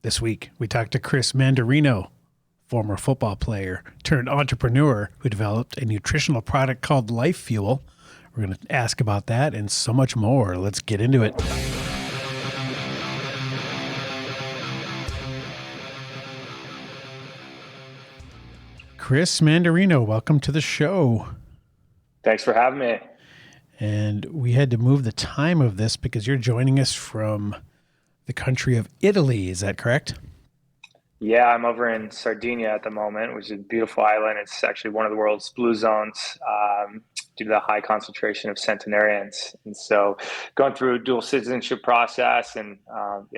This week, we talked to Chris Manderino, former football player turned entrepreneur who developed a nutritional product called Life Fuel. We're going to ask about that and so much more. Let's get into it. Chris Manderino, welcome to the show. Thanks for having me. And we had to move the time of this because you're joining us from the country of Italy. Is that correct? Yeah, I'm over in Sardinia at the moment, which is a beautiful island. It's actually one of the world's blue zones due to the high concentration of centenarians. And so going through a dual citizenship process and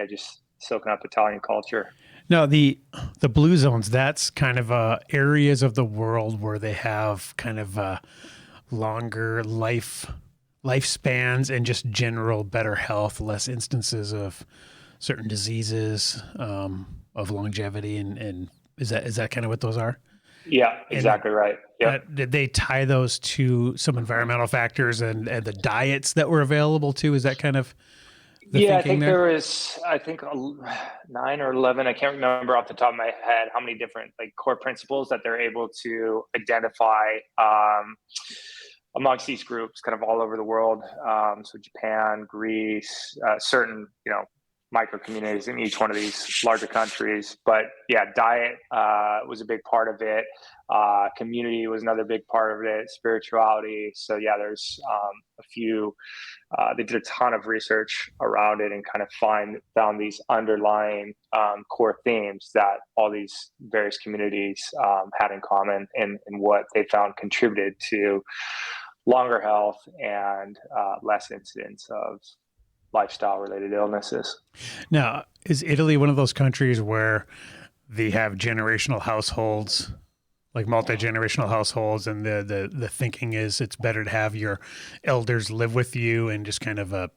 just soaking up Italian culture. Now, the blue zones, that's kind of areas of the world where they have kind of longer lifespans and just general better health, less instances of certain diseases, of longevity, and is that kind of what those are? Yeah, exactly right. Yeah. Did they tie those to some environmental factors and the diets that were available too? Is that kind of the I thinking think there? there is, 9 or 11, I can't remember off the top of my head how many different like core principles that they're able to identify amongst these groups kind of all over the world. So Japan, Greece, certain, micro communities in each one of these larger countries. But yeah, diet was a big part of it. Community was another big part of it, spirituality. So yeah, there's a few, they did a ton of research around it and kind of found these underlying core themes that all these various communities had in common, and what they found contributed to longer health and less incidence of lifestyle related illnesses. Now, is Italy one of those countries where they have generational households, like multi-generational households, and the thinking is it's better to have your elders live with you and just kind of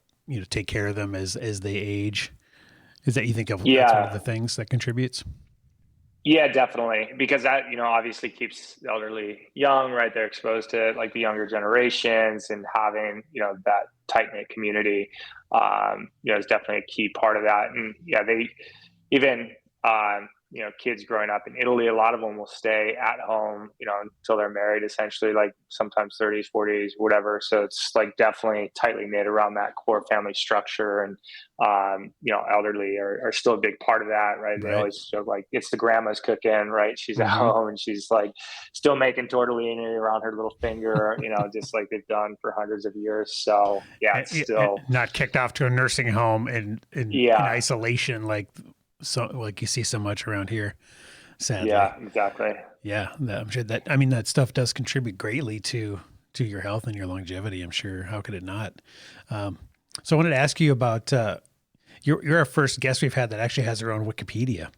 take care of them as they age? Is that, you think, that's one of the things that contributes? Yeah, definitely. Because that, obviously keeps the elderly young, right? They're exposed to like the younger generations, and having, that tight knit community, is definitely a key part of that. And yeah, they even, kids growing up in Italy, a lot of them will stay at home, until they're married, essentially, like sometimes 30s, 40s, whatever. So it's like definitely tightly knit around that core family structure. And, elderly are still a big part of that, right? They always joke like it's the grandma's cooking, right? She's at home and she's like still making tortellini around her little finger, just like they've done for hundreds of years. So yeah, it's still not kicked off to a nursing home in isolation, like you see so much around here, sadly. Yeah, exactly. Yeah, I'm sure that stuff does contribute greatly to your health and your longevity. I'm sure. How could it not? So I wanted to ask you about you're our first guest we've had that actually has their own Wikipedia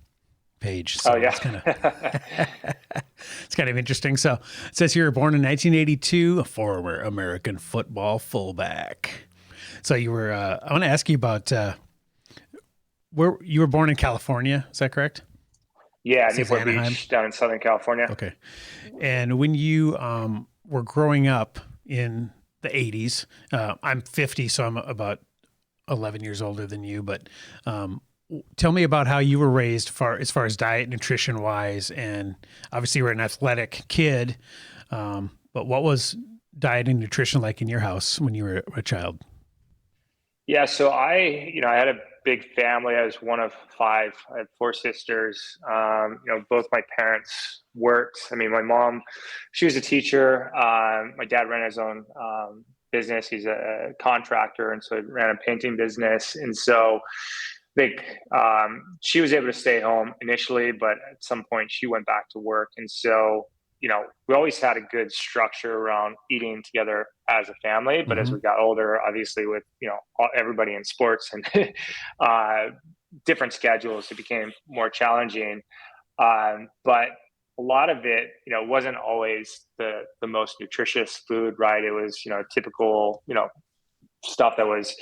page. So it's kind of interesting. So it says you were born in 1982, a former American football fullback. So you were. I want to ask you about where you were born in California. Is that correct? Yeah, Newport Beach, down in Southern California. Okay. And when you were growing up in the 80s, I'm 50, so I'm about 11 years older than you, but tell me about how you were raised as far as diet, nutrition wise, and obviously you were an athletic kid, but what was diet and nutrition like in your house when you were a child? Yeah, so I had a big family. I was one of 5. I had 4 sisters. Both my parents worked. I mean, my mom, she was a teacher. My dad ran his own business. He's a contractor, and so he ran a painting business. And so she was able to stay home initially, but at some point she went back to work. And so we always had a good structure around eating together as a family. But as we got older, obviously with, everybody in sports and different schedules, it became more challenging. But a lot of it, wasn't always the most nutritious food, right? It was, typical, stuff that was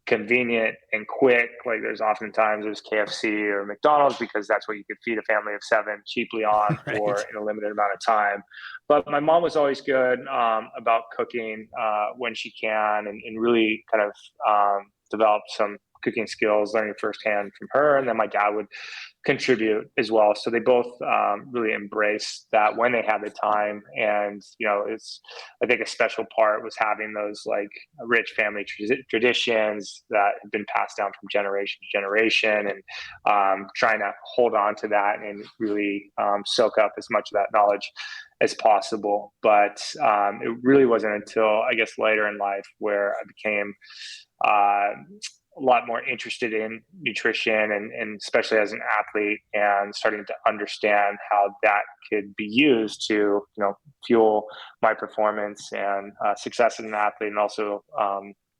convenient and quick. Like there's oftentimes there's KFC or McDonald's because that's what you could feed a family of 7 cheaply on Right. or in a limited amount of time. But my mom was always good about cooking when she can, and really kind of developed some cooking skills, learning firsthand from her. And then my dad would contribute as well. So they both really embraced that when they had the time. And, it's, I think a special part was having those like rich family traditions that have been passed down from generation to generation, and trying to hold on to that and really soak up as much of that knowledge as possible. But it really wasn't until I guess later in life where I became a lot more interested in nutrition, and especially as an athlete, and starting to understand how that could be used to fuel my performance and success as an athlete, and also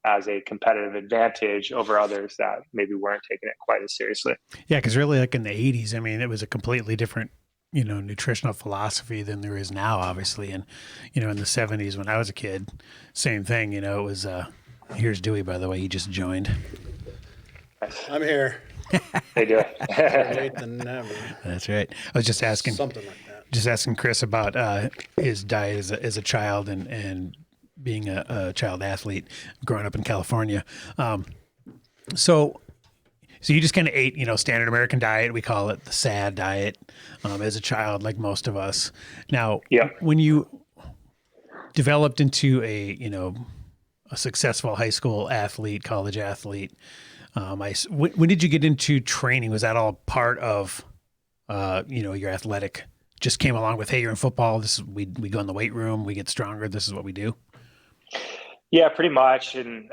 as a competitive advantage over others that maybe weren't taking it quite as seriously. Yeah, because really, like in the 80s, I mean, it was a completely different nutritional philosophy than there is now, obviously. And, in the 70s when I was a kid, same thing, it was, here's Dewey, by the way, he just joined. I'm here. They do it. Late than never. That's right. I was just asking, Something like that. just asking Chris about his diet as a child, and being a child athlete growing up in California. So you just kind of ate, standard American diet. We call it the SAD diet, as a child, like most of us. Now, Yeah. when you developed into a successful high school athlete, college athlete, when did you get into training? Was that all part of, your athletic? Just came along with, hey, you're in football. We go in the weight room, we get stronger. This is what we do. Yeah, pretty much. And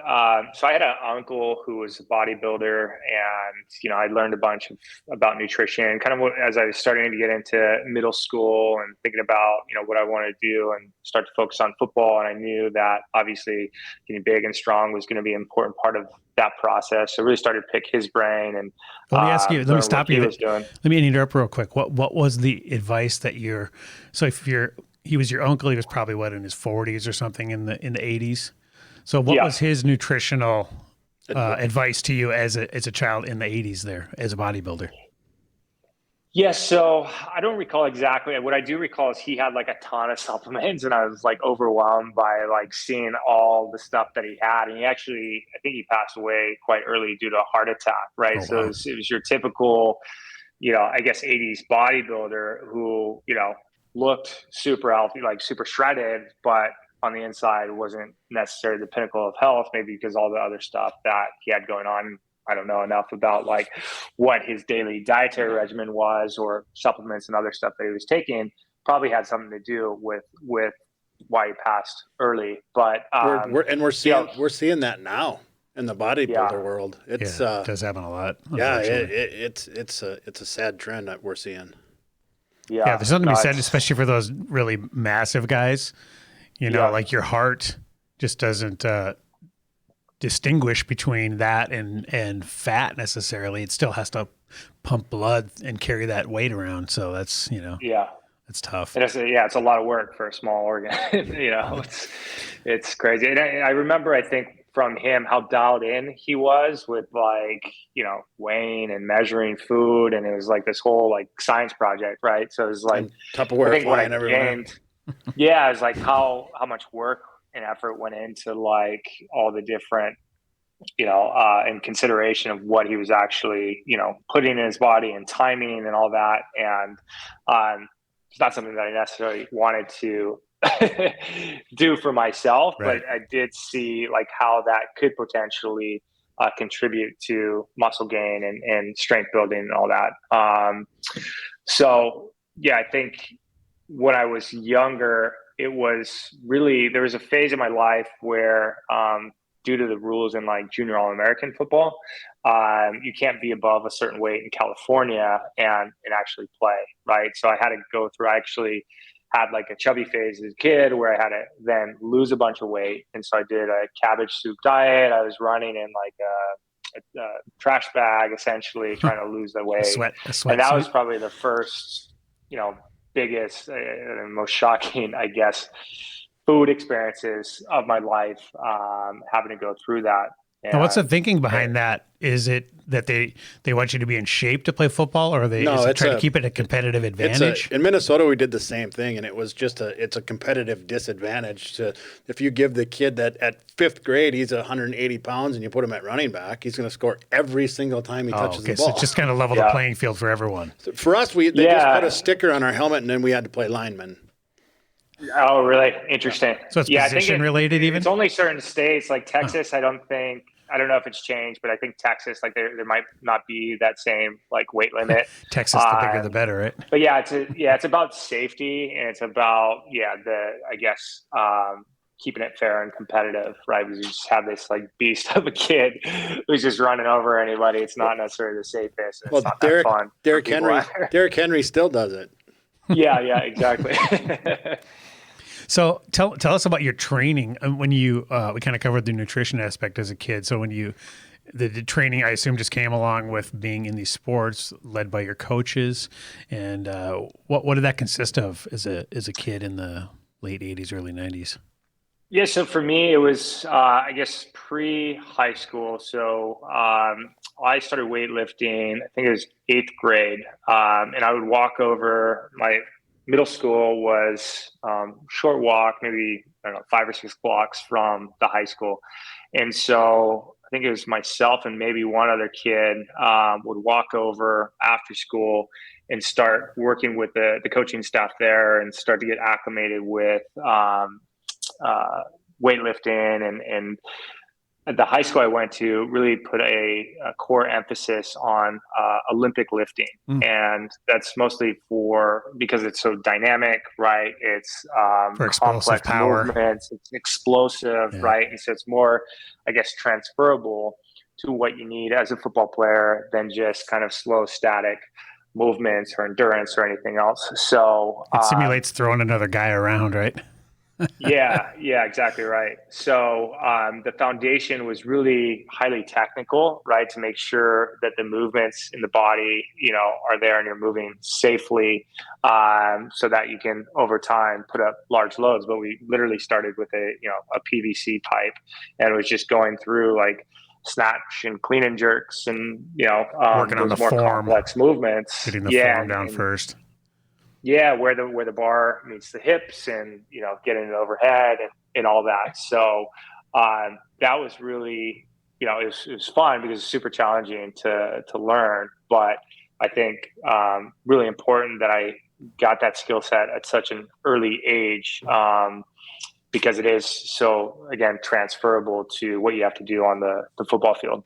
so I had an uncle who was a bodybuilder, and I learned a bunch about nutrition kind of as I was starting to get into middle school and thinking about what I wanted to do and start to focus on football. And I knew that obviously getting big and strong was going to be an important part of that process. So I really started to pick his brain. And let me ask you. Let me stop you. Let me interrupt real quick. What was the advice that he was your uncle? He was probably in his 40s or something in the 80s. So what was his nutritional advice to you as a child in the 80s there as a bodybuilder? Yeah, so I don't recall exactly. What I do recall is he had like a ton of supplements, and I was like overwhelmed by like seeing all the stuff that he had. And I think he passed away quite early due to a heart attack, right? Oh, So wow. it was your typical, I guess 80s bodybuilder who, looked super healthy, like super shredded, but on the inside wasn't necessarily the pinnacle of health, maybe because all the other stuff that he had going on. I don't know enough about like what his daily dietary regimen was, or supplements and other stuff that he was taking. Probably had something to do with why he passed early. But we're seeing that now in the bodybuilder world. It does happen a lot. Yeah, it's a sad trend that we're seeing. Yeah, there's something to be said, especially for those really massive guys. Like your heart just doesn't distinguish between that and fat necessarily. It still has to pump blood and carry that weight around. So that's, it's tough. And it's a lot of work for a small organ. It's crazy. And I remember, I think from him, how dialed in he was with like, weighing and measuring food. And it was like this whole like science project, right? So it was like, Tupperware flying everywhere. Yeah, it's like how much work and effort went into like all the different, in consideration of what he was actually, putting in his body and timing and all that. And it's not something that I necessarily wanted to do for myself, right. But I did see like how that could potentially contribute to muscle gain and strength building and all that. So yeah, I think when I was younger, it was really, there was a phase in my life where, due to the rules in like junior All-American football, you can't be above a certain weight in California and actually play, right? So I had to go through, I actually had like a chubby phase as a kid where I had to then lose a bunch of weight. And so I did a cabbage soup diet. I was running in like a trash bag, essentially trying to lose the weight. A sweat and that suit. was probably the first, biggest and most shocking, I guess, food experiences of my life, having to go through that. Now, what's the thinking behind that? Is it that they want you to be in shape to play football, or trying to keep it a competitive advantage? In Minnesota, we did the same thing, and it was just it's a competitive disadvantage. If you give the kid that at 5th grade, he's 180 pounds, and you put him at running back, he's going to score every single time he touches the ball. So just kind of level the playing field for everyone. So for us, they just put a sticker on our helmet, and then we had to play lineman. Oh, really? Interesting. So it's position related even? It's only certain states like Texas. I don't know if it's changed, but I think Texas, like there might not be that same like weight limit. Texas, the bigger the better, right? But it's about safety, and it's about, keeping it fair and competitive, right? Because you just have this like beast of a kid who's just running over anybody. It's not necessarily the safest. It's not that fun. Derrick Henry still does it. Yeah, exactly. So tell us about your training. When you we kind of covered the nutrition aspect as a kid. So when the training, I assume, just came along with being in these sports led by your coaches. And what did that consist of as a kid in the late 80s, early 90s? Yeah, so for me, it was, pre-high school. So I started weightlifting, I think it was 8th grade. And I would walk over, my middle school was short walk, maybe, 5 or 6 blocks from the high school. And so I think it was myself and maybe one other kid would walk over after school and start working with the coaching staff there and start to get acclimated with weightlifting, and at the high school I went to really put a core emphasis on Olympic lifting. And that's mostly because it's so dynamic, right? It's for complex power movements, it's explosive, right? And so it's more, transferable to what you need as a football player than just kind of slow, static movements or endurance or anything else. So it simulates throwing another guy around, right? Yeah, exactly right. So the foundation was really highly technical, right? To make sure that the movements in the body, are there and you're moving safely, so that you can over time put up large loads. But we literally started with a PVC pipe, and it was just going through like snatch and clean and jerks, and working on the more form, complex movements, getting the form down first. Yeah, where the bar meets the hips, and getting it overhead and all that. So that was really, it was fun because it's super challenging to learn. But I think really important that I got that skill set at such an early age, because it is so, again, transferable to what you have to do on the football field.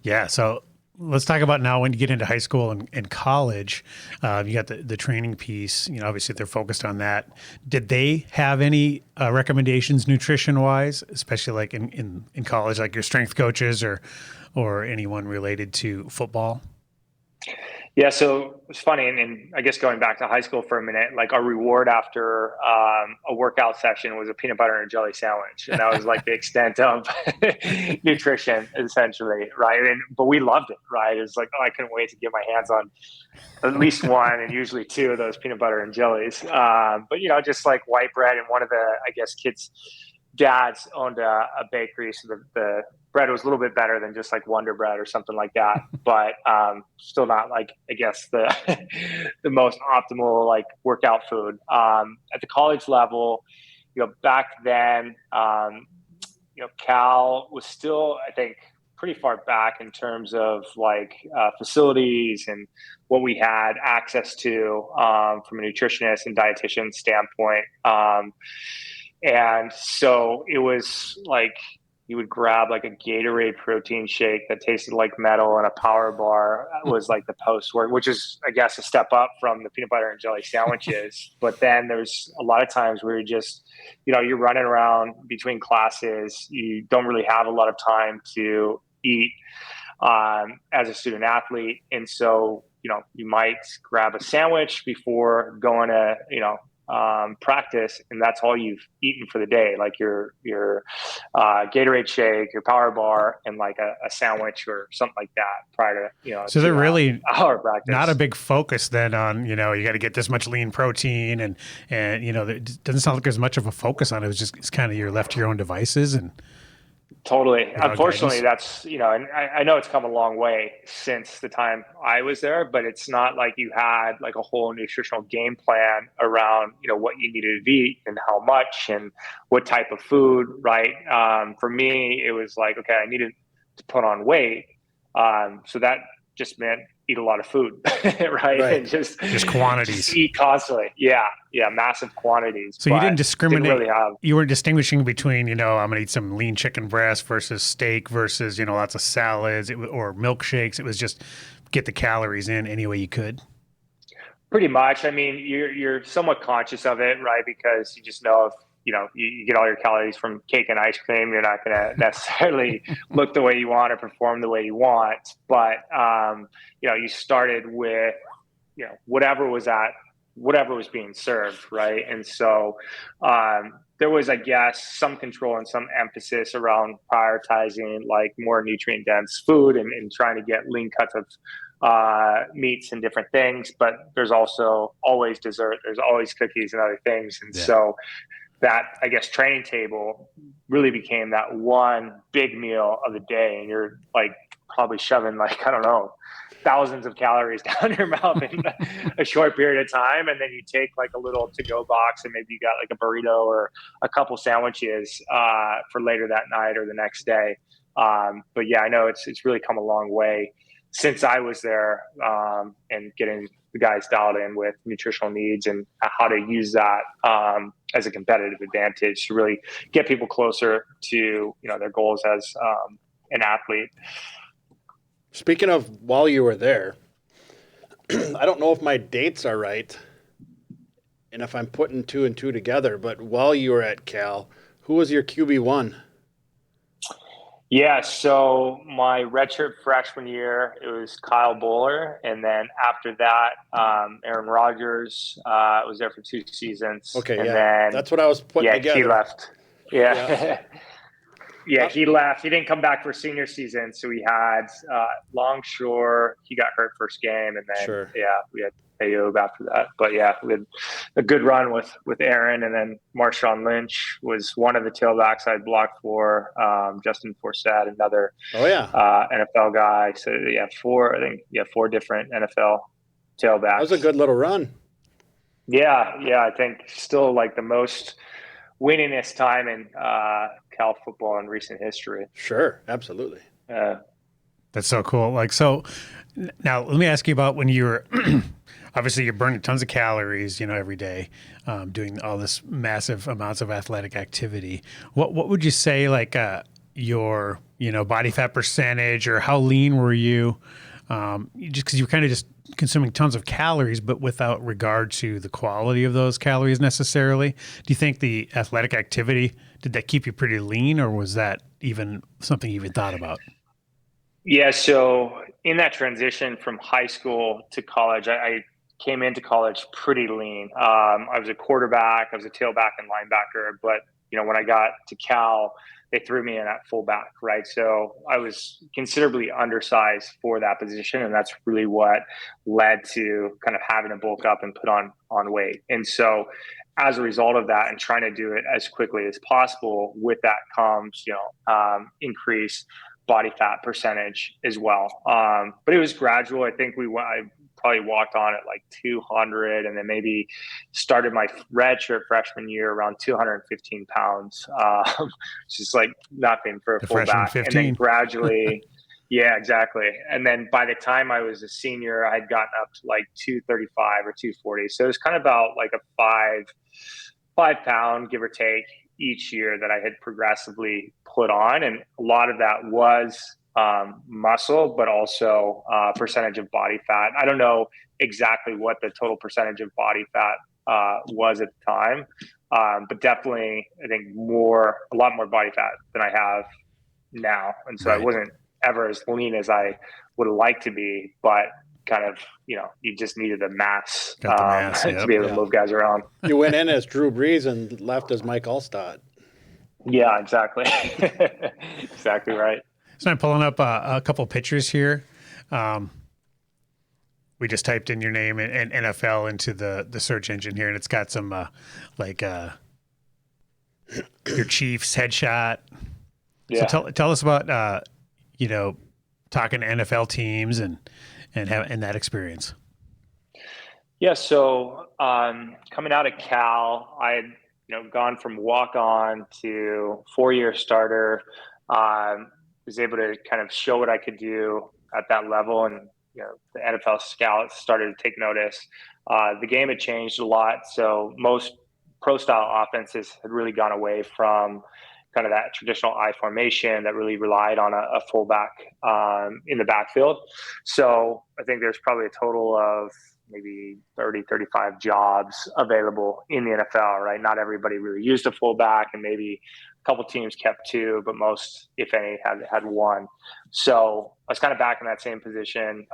Yeah. So let's talk about now when you get into high school and college. You got the training piece. Obviously they're focused on that. Did they have any recommendations nutrition wise, especially like in college, like your strength coaches or anyone related to football? Yeah, so it's funny, and I guess going back to high school for a minute, like our reward after a workout session was a peanut butter and jelly sandwich, and that was like the extent of nutrition, essentially, right? But we loved it, right? It was like, I couldn't wait to get my hands on at least one, and usually 2 of those peanut butter and jellies. But just like white bread, and one of the, kids' dads owned a bakery, so the bread was a little bit better than just like Wonder Bread or something like that, but still not like, the the most optimal like workout food. At the college level, back then, Cal was still, I think, pretty far back in terms of like facilities and what we had access to from a nutritionist and dietitian standpoint. And so it was like, you would grab like a Gatorade protein shake that tasted like metal, and a Power Bar was like the post-work, which is, I guess, a step up from the peanut butter and jelly sandwiches. But then there's a lot of times where you're just, you're running around between classes. You don't really have a lot of time to eat as a student athlete. And so, you might grab a sandwich before going to, practice, and that's all you've eaten for the day, like your Gatorade shake, your Power Bar, and like a sandwich or something like that prior to so they're really hour practice. Not a big focus then on you got to get this much lean protein, and it doesn't sound like there's much of a focus on it. It's kind of you're left to your own devices. And Totally. without Unfortunately, guidance? that's, and I know it's come a long way since the time I was there, but it's not like you had like a whole nutritional game plan around, what you needed to eat and how much and what type of food, right? For me, it was like, okay, I needed to put on weight. So that just meant eat a lot of food, right? Right. And just Just just quantities. eat constantly. Yeah, yeah, massive quantities, So you but didn't didn't really discriminate. have. You weren't distinguishing between, I'm going to eat some lean chicken breast versus steak versus, lots of salads or milkshakes. It was just get the calories in any way you could. Pretty much. I mean, you're somewhat conscious of it, right? Because you just know if you get all your calories from cake and ice cream, you're not going to necessarily look the way you want or perform the way you want. But you started with whatever was being served, right? And so there was, I guess, some control and some emphasis around prioritizing like more nutrient dense food and trying to get lean cuts of meats and different things. But there's also always dessert, there's always cookies and other things. And Yeah. so that, I guess, training table really became that one big meal of the day. And you're like probably shoving like, I don't know, thousands of calories down your mouth in a short period of time. And then you take like a little to-go box and maybe you got like a burrito or a couple sandwiches for later that night or the next day. But yeah, I know it's really come a long way since I was there, and getting the guys dialed in with nutritional needs and how to use that as a competitive advantage to really get people closer to their goals as an athlete. Speaking of while you were there, I don't know if my dates are right and if I'm putting two and two together, but while you were at Cal, who was your QB1? Yeah, so my redshirt freshman year, it was Kyle Bowler, and then after that, Aaron Rodgers was there for 2 seasons, Okay, and yeah, then that's what I was putting he together. left. Yeah. Yeah, yeah, he left. He didn't come back for senior season, so we had Longshore. He got hurt first game, and then Sure. we had Ayoub after that. But yeah, we had a good run with Aaron, and then Marshawn Lynch was one of the tailbacks I blocked for. Justin Forsett, another Oh yeah, NFL guy. So yeah, four different NFL that was a tailbacks. good little run. Yeah, I think still like the most winningest time in Cal football in recent history. Sure, absolutely. That's so cool. Like, so now let me ask you about when you were, obviously you're burning tons of calories, every day, doing all this massive amounts of athletic activity. What would you say, like, your, body fat percentage, or how lean were you? Just because you're kind of just consuming tons of calories, but without regard to the quality of those calories necessarily. Do you think the athletic activity, did that keep you pretty lean, or was that even something you even thought about? Yeah, so in that transition from high school to college, I came into college pretty lean. I was a quarterback, I was a tailback and linebacker, but when I got to Cal, they threw me in at fullback, right? So I was considerably undersized for that position, and that's really what led to kind of having to bulk up and put on weight. And so as a result of that and trying to do it as quickly as possible, with that comes increase body fat percentage as well. But it was gradual. I think I probably walked on at like 200, and then maybe started my redshirt freshman year around 215 pounds, which is like nothing for a The freshman fullback. And then 15. gradually, yeah, exactly. And then by the time I was a senior, I had gotten up to like 235 or 240. So it was kind of about like a 5 pound, give or take, each year that I had progressively put on. And a lot of that was muscle, but also percentage of body fat. I don't know exactly what the total percentage of body fat was at the time, but definitely I think a lot more body fat than I have now. And so I Right. wasn't ever as lean as I would have liked to be, but kind of, you just needed the mass, Got the mass, to yep. be able to Yeah. move guys around. You went in as Drew Brees and left as Mike Allstott. Yeah, exactly. Exactly right. So I'm pulling up a couple pictures here. We just typed in your name and NFL into the search engine here, and it's got some your Chiefs headshot. So Yeah. tell us about, talking to NFL teams and that experience. Yeah. So coming out of Cal, I had gone from walk on to 4-year starter. Was able to kind of show what I could do at that level, and the NFL scouts started to take notice. The game had changed a lot, so most pro style offenses had really gone away from kind of that traditional I formation that really relied on a fullback in the backfield. So I think there's probably a total of maybe 30, 35 jobs available in the NFL, right? Not everybody really used a fullback, and maybe a couple teams kept two, but most, if any, had one. So I was kind of back in that same position,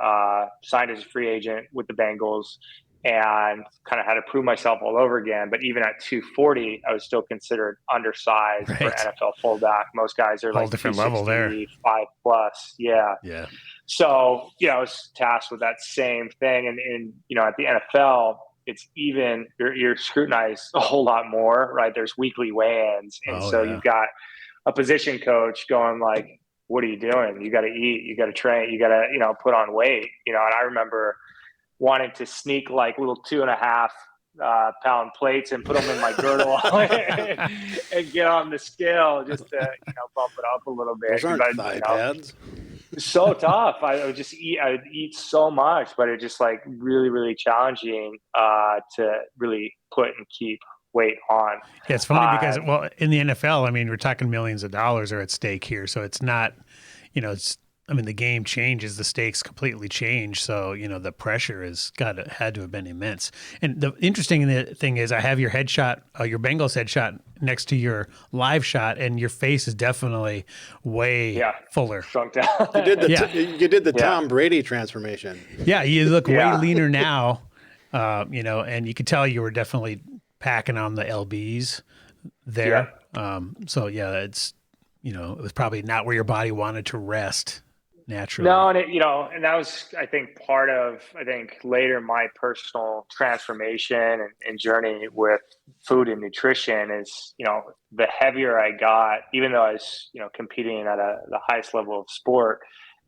signed as a free agent with the Bengals, and kind of had to prove myself all over again. But even at 240, I was still considered undersized for NFL fullback. Most guys are whole like different level there, 5 plus. Yeah. Yeah. So, I was tasked with that same thing. And at the NFL, it's even, you're scrutinized a whole lot more, right? There's weekly weigh-ins. And you've got a position coach going like, what are you doing? You got to eat, you got to train, you got to, put on weight, and I remember wanting to sneak like little 2.5 pound plates and put them in my girdle and get on the scale just to, bump it up a little bit. Those aren't thigh pads. So tough. I would eat so much, but it just like really, really challenging to really put and keep weight on. Yeah, it's funny because, in the NFL, I mean, we're talking millions of dollars are at stake here. So it's not, the game changes, the stakes completely change. So, the pressure had to have been immense. And the interesting thing is I have your headshot, your Bengals headshot next to your live shot, and your face is definitely way fuller. Shrunk down. You did the Tom Brady transformation. Yeah, you look way leaner now, and you could tell you were definitely packing on the LBs there. It's, it was probably not where your body wanted to rest naturally. No, and and that was, I think, part of, later my personal transformation and journey with food and nutrition is, the heavier I got, even though I was, competing at the highest level of sport,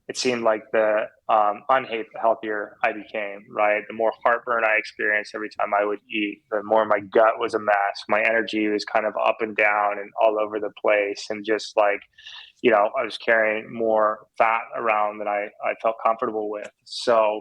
it seemed like the healthier I became, right? The more heartburn I experienced every time I would eat, the more my gut was a mess. My energy was kind of up and down and all over the place. And just like, I was carrying more fat around than I felt comfortable with. So,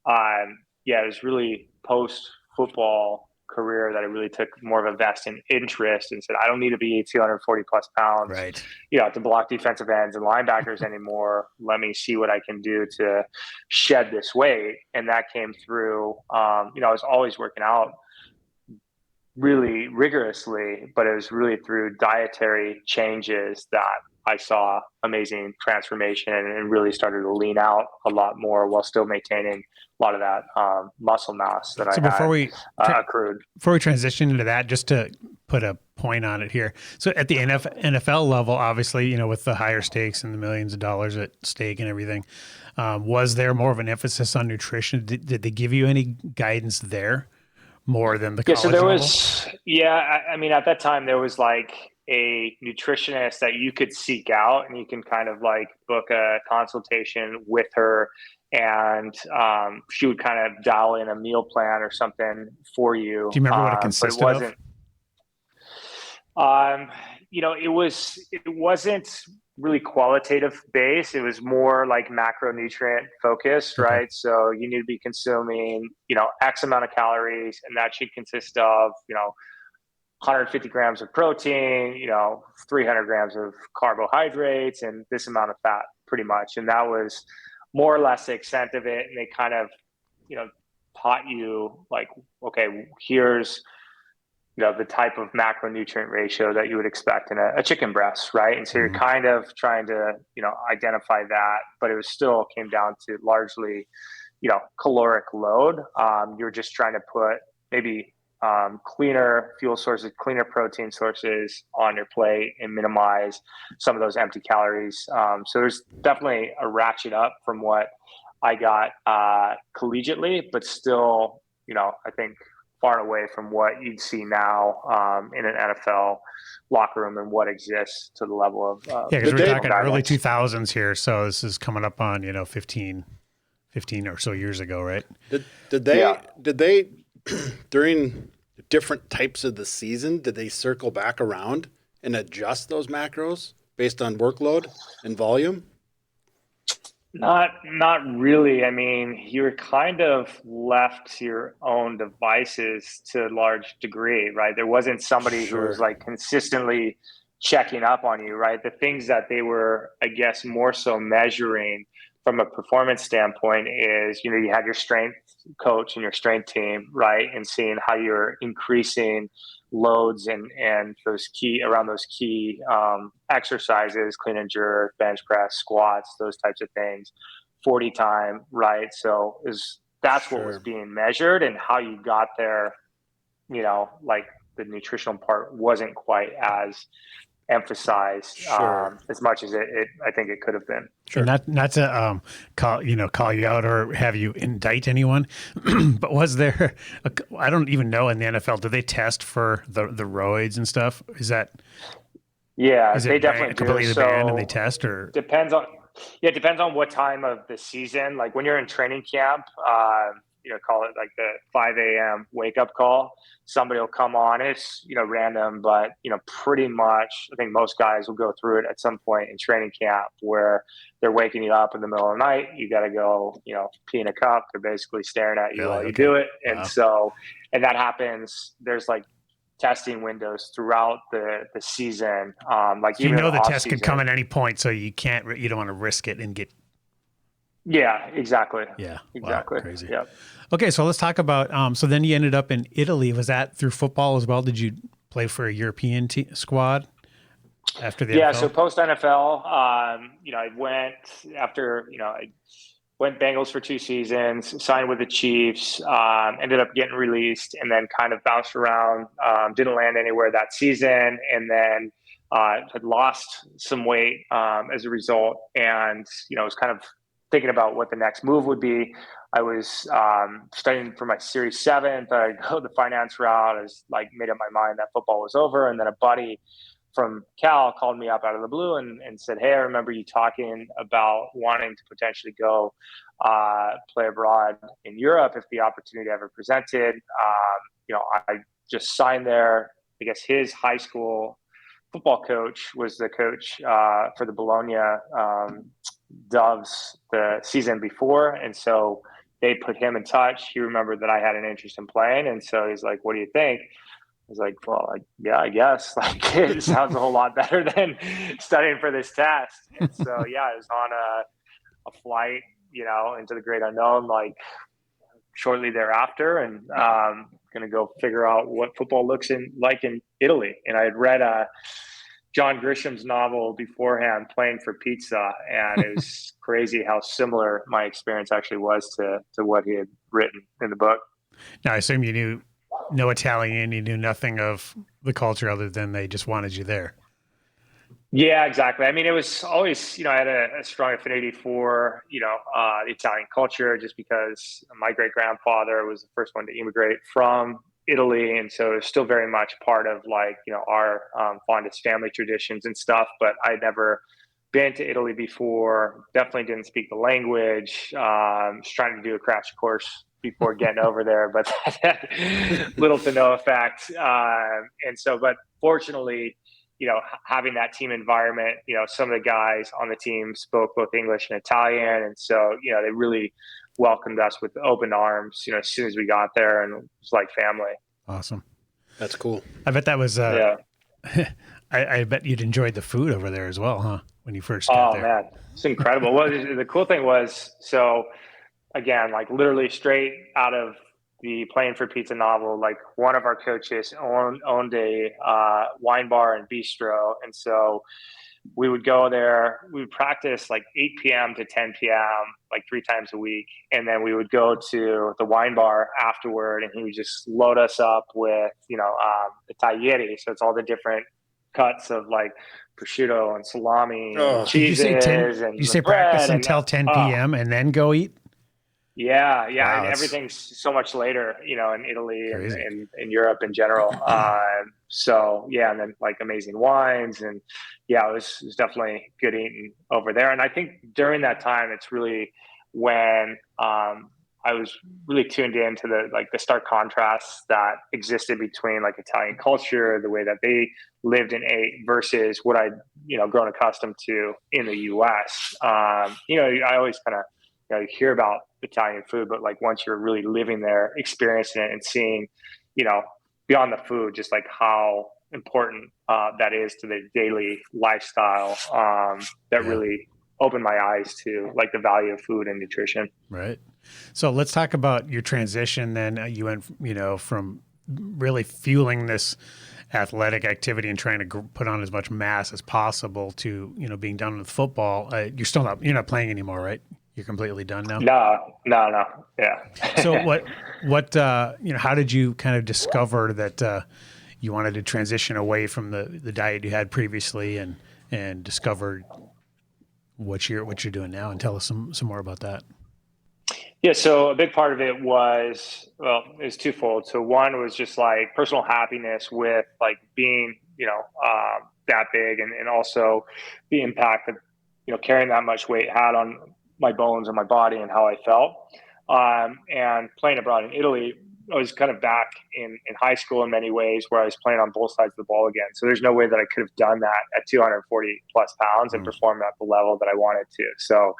it was really post-football career that I really took more of a vested interest and said, I don't need to be 240 plus pounds, right, to block defensive ends and linebackers anymore. Let me see what I can do to shed this weight. And that came through, I was always working out really rigorously, but it was really through dietary changes that I saw amazing transformation and really started to lean out a lot more while still maintaining a lot of that muscle mass that accrued. Before we transition into that, just to put a point on it here. So at the NFL level, obviously, with the higher stakes and the millions of dollars at stake and everything, was there more of an emphasis on nutrition? Did they give you any guidance there more than the college level? At that time there was like a nutritionist that you could seek out, and you can kind of like book a consultation with her, and she would kind of dial in a meal plan or something for you. Do you remember what it consisted of? It wasn't really qualitative based. It was more like macronutrient focused, Okay. right? So you need to be consuming, X amount of calories, and that should consist of, 150 grams of protein, 300 grams of carbohydrates, and this amount of fat, pretty much. And that was more or less the extent of it. And they kind of, taught you like, okay, here's, the type of macronutrient ratio that you would expect in a chicken breast, right? And so you're kind of trying to, identify that, but it was still came down to largely, caloric load. You're just trying to put maybe cleaner fuel sources, cleaner protein sources on your plate and minimize some of those empty calories. So there's definitely a ratchet up from what I got collegiately, but still, I think far away from what you'd see now in an NFL locker room and what exists to the level of yeah, because we're talking early guidance. 2000s here, so this is coming up on 15 or so years ago, right? Did they during different types of the season, did they circle back around and adjust those macros based on workload and volume? Not really. I mean, you're kind of left to your own devices to a large degree, right? There wasn't somebody who was like consistently checking up on you, right? The things that they were, I guess, more so measuring from a performance standpoint is, you had your strength coach and your strength team, right? And seeing how you're increasing loads and those key exercises, clean and jerk, bench press, squats, those types of things, 40 time, right? So that's what was being measured, and how you got there, like the nutritional part wasn't quite as emphasized as much as I think it could have been. Sure. And not to call you out or have you indict anyone, but was there? I don't even know in the NFL. Do they test for the roids and stuff? Is that? Yeah, they definitely completely banned and they test, or depends on. Yeah, it depends on what time of the season. Like when you're in training camp, call it like the 5 a.m. wake up call. Somebody will come on. It's, random, but, pretty much I think most guys will go through it at some point in training camp where they're waking you up in the middle of the night. You got to go, pee in a cup. They're basically staring at you while you do it. And and that happens. There's like testing windows throughout the season. Like, even the test could come at any point, so you don't want to risk it and get. Yeah, exactly. Yeah, exactly. Wow, crazy. Yeah. Okay, so let's talk about. So then you ended up in Italy. Was that through football as well? Did you play for a European squad after the NFL? So post NFL, I went after I went Bengals for 2 seasons, signed with the Chiefs, ended up getting released, and then kind of bounced around. Didn't land anywhere that season, and then had lost some weight as a result, and was kind of thinking about what the next move would be. I was studying for my Series 7, thought I'd go the finance route. I was like made up my mind that football was over. And then a buddy from Cal called me up out of the blue and said, "Hey, I remember you talking about wanting to potentially go play abroad in Europe if the opportunity ever presented." I just signed there. I guess his high school football coach was the coach for the Bologna Doves the season before. And so they put him in touch. He remembered that I had an interest in playing. And so he's like, "What do you think?" I was like, "Well, I guess like it sounds a whole lot better than studying for this test." And so, I was on a flight, into the great unknown, like shortly thereafter, and going to go figure out what football looks like in Italy. And I had read John Grisham's novel beforehand, Playing for Pizza, and it was crazy how similar my experience actually was to what he had written in the book. Now, I assume you knew no Italian, you knew nothing of the culture other than they just wanted you there. Yeah, exactly. I mean, it was always, I had a strong affinity for, the Italian culture, just because my great grandfather was the first one to immigrate from Italy. And so it's still very much part of like, our fondest family traditions and stuff, but I'd never been to Italy before, definitely didn't speak the language, was trying to do a crash course before getting over there, but that had little to no effect. But fortunately, having that team environment, some of the guys on the team spoke both English and Italian. And so, they really welcomed us with open arms, as soon as we got there, and it was like family. Awesome. That's cool. I bet that was, I bet you'd enjoyed the food over there as well, huh? When you first got there. Oh man, it's incredible. Well, the cool thing was, so again, like literally straight out of the Playing for Pizza novel, like one of our coaches owned a wine bar and bistro. And so we would go there, we would practice like 8 p.m. to 10 p.m., like 3 times a week. And then we would go to the wine bar afterward, and he would just load us up with, the taglieri. So it's all the different cuts of like prosciutto and salami and cheeses. You say practice until 10 p.m. and then go eat? Yeah, Wow, and that's everything's so much later, in Italy and crazy. in Europe in general. So yeah, and then like amazing wines, and yeah, it was definitely good eating over there. And I think during that time, it's really when I was really tuned into the stark contrasts that existed between like Italian culture, the way that they lived and ate, versus what I'd grown accustomed to in the U.S. I always kind of you hear about Italian food, but like once you're really living there, experiencing it and seeing, you know, beyond the food, just like how important that is to the daily lifestyle, that Yeah. really opened my eyes to like the value of food and nutrition. Right. So let's talk about your transition then. You went, from really fueling this athletic activity and trying to put on as much mass as possible to, being done with football. You're not playing anymore, right? You're completely done now. No. So Yeah. how did you kind of discover that you wanted to transition away from the diet you had previously and discovered what you're doing now, and tell us some more about that. Yeah, so a big part of it was twofold. So one was just like personal happiness with like being, that big, and also the impact that, carrying that much weight had on my bones and my body and how I felt. And playing abroad in Italy, I was kind of back in high school in many ways where I was playing on both sides of the ball again. So there's no way that I could have done that at 240 plus pounds and performed at the level that I wanted to. So,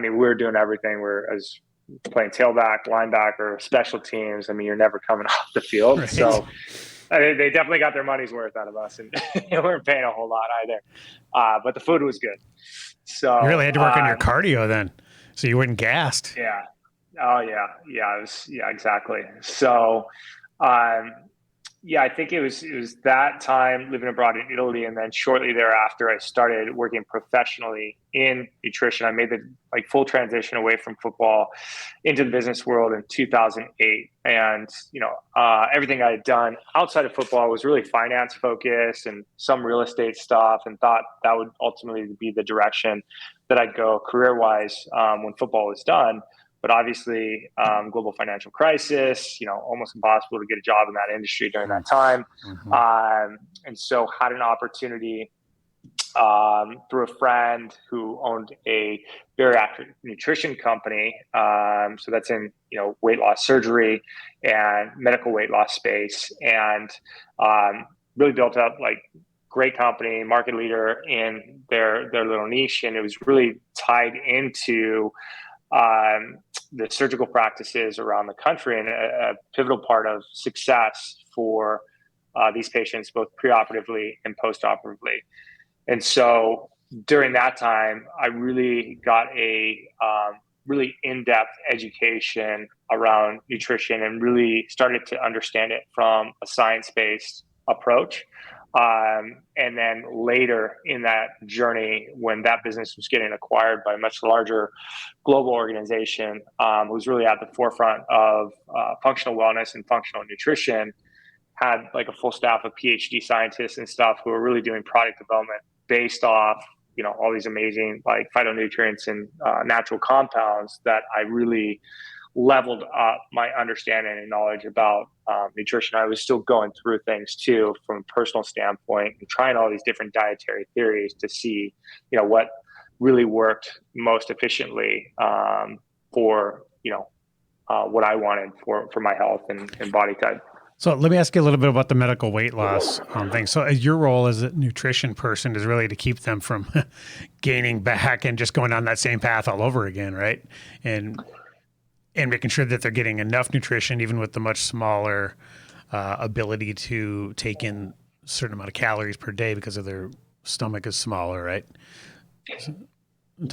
we were doing everything. I was playing tailback, linebacker, special teams. You're never coming off the field. Right. So they definitely got their money's worth out of us, and they weren't paying a whole lot either. But the food was good. So You really had to work on your cardio then, so you weren't gassed. yeah. Oh yeah. Yeah, exactly. So, I think it was that time living abroad in Italy, and then shortly thereafter, I started working professionally in nutrition. I made the full transition away from football into the business world in 2008, and everything I had done outside of football was really finance focused and some real estate stuff, and thought that would ultimately be the direction that I'd go career wise when football was done. But obviously, global financial crisis, almost impossible to get a job in that industry during that time. Mm-hmm. And so had an opportunity through a friend who owned a bariatric nutrition company. So that's in, weight loss surgery and medical weight loss space, and really built up great company, market leader in their little niche. And it was really tied into the surgical practices around the country, and a pivotal part of success for these patients, both preoperatively and postoperatively. And so during that time, I really got a really in-depth education around nutrition and really started to understand it from a science-based approach. And then later in that journey, when that business was getting acquired by a much larger global organization, was really at the forefront of functional wellness and functional nutrition, had a full staff of PhD scientists and stuff who were really doing product development based off, all these amazing phytonutrients and natural compounds, that I really leveled up my understanding and knowledge about nutrition. I was still going through things too from a personal standpoint and trying all these different dietary theories to see, what really worked most efficiently for, what I wanted for my health and body type. So let me ask you a little bit about the medical weight loss thing. So your role as a nutrition person is really to keep them from gaining back and just going down that same path all over again, right? And making sure that they're getting enough nutrition, even with the much smaller ability to take in a certain amount of calories per day because of their stomach is smaller, right?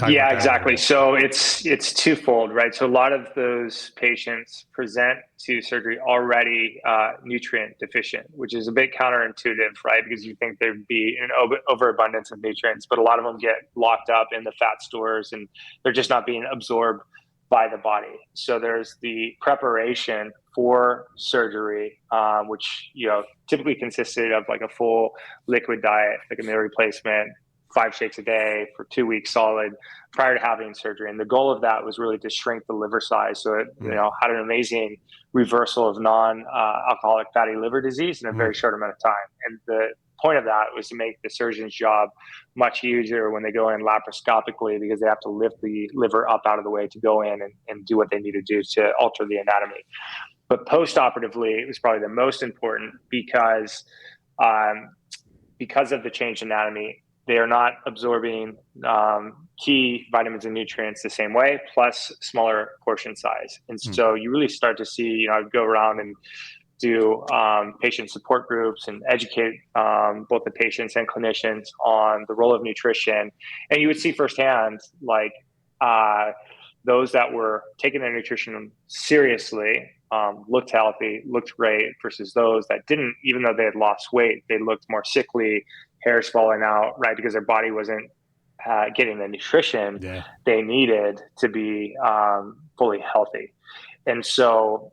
Yeah, exactly. So it's twofold, right? So a lot of those patients present to surgery already nutrient deficient, which is a bit counterintuitive, right? Because you think there'd be an overabundance of nutrients, but a lot of them get locked up in the fat stores and they're just not being absorbed by the body. So there's the preparation for surgery, which typically consisted of a full liquid diet, like a meal replacement, 5 shakes a day for 2 weeks solid prior to having surgery. And the goal of that was really to shrink the liver size. So it, had an amazing reversal of non-alcoholic fatty liver disease in a very short amount of time. And the point of that was to make the surgeon's job much easier when they go in laparoscopically, because they have to lift the liver up out of the way to go in and do what they need to do to alter the anatomy. But post-operatively, it was probably the most important because of the changed anatomy, they are not absorbing key vitamins and nutrients the same way, plus smaller portion size. And so you really start to see, I'd go around and do patient support groups and educate both the patients and clinicians on the role of nutrition. And you would see firsthand, like those that were taking their nutrition seriously, looked healthy, looked great, versus those that didn't. Even though they had lost weight, they looked more sickly, hairs falling out, right? Because their body wasn't getting the nutrition they needed to be fully healthy. And so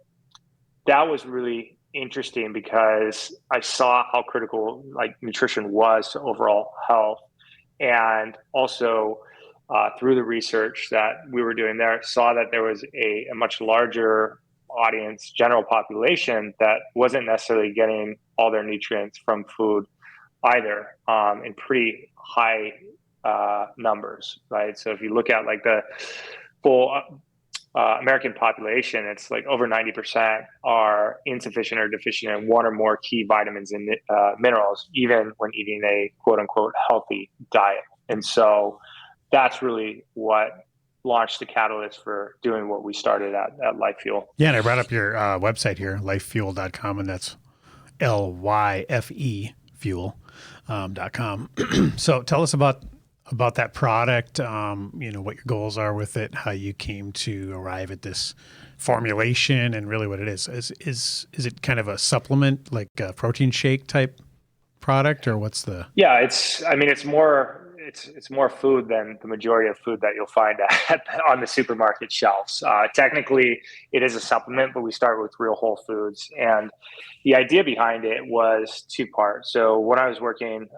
that was really interesting, because I saw how critical like nutrition was to overall health. And also through the research that we were doing there, saw that there was a much larger audience, general population, that wasn't necessarily getting all their nutrients from food either, in pretty high numbers, right? So if you look at like the full American population, it's like over 90% are insufficient or deficient in one or more key vitamins and minerals, even when eating a quote unquote healthy diet. And so that's really what launched the catalyst for doing what we started at LifeFuel. Yeah, and I brought up your website here, lifefuel.com, and that's LYFE fuel.com. So tell us about that product, what your goals are with it, how you came to arrive at this formulation, and really what it is. Is it kind of a supplement, like a protein shake type product, or what's the? Yeah, it's more food than the majority of food that you'll find on the supermarket shelves. Technically, it is a supplement, but we start with real whole foods. And the idea behind it was two-part. So when I was working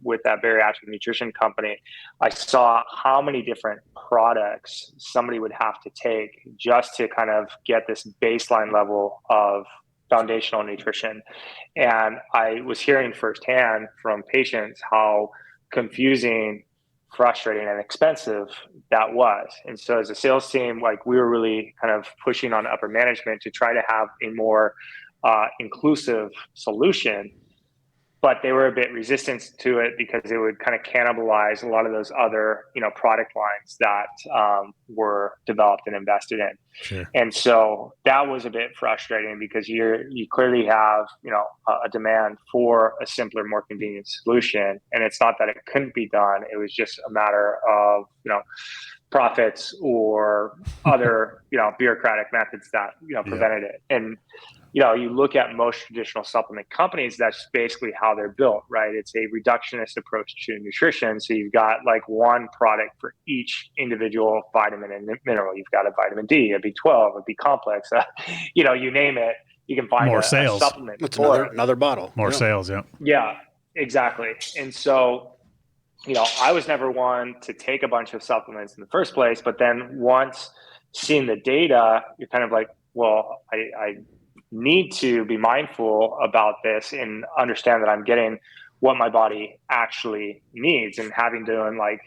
with that bariatric nutrition company, I saw how many different products somebody would have to take just to kind of get this baseline level of foundational nutrition. And I was hearing firsthand from patients how confusing, frustrating, and expensive that was. And so as a sales team, like, we were really kind of pushing on upper management to try to have a more inclusive solution. But they were a bit resistant to it because it would kind of cannibalize a lot of those other, product lines that were developed and invested in. Sure. And so that was a bit frustrating, because you clearly have, a demand for a simpler, more convenient solution. And it's not that it couldn't be done. It was just a matter of, profits or other, bureaucratic methods that, prevented it. And you look at most traditional supplement companies, that's basically how they're built, right? It's a reductionist approach to nutrition. So you've got like one product for each individual vitamin and mineral. You've got a vitamin D, a B12, a B complex, you name it, you can find more a sales. Supplement. That's another bottle. More sales, yeah. Yeah, exactly. And so, I was never one to take a bunch of supplements in the first place, but then once seeing the data, you're kind of like, well, I need to be mindful about this and understand that I'm getting what my body actually needs. And having done like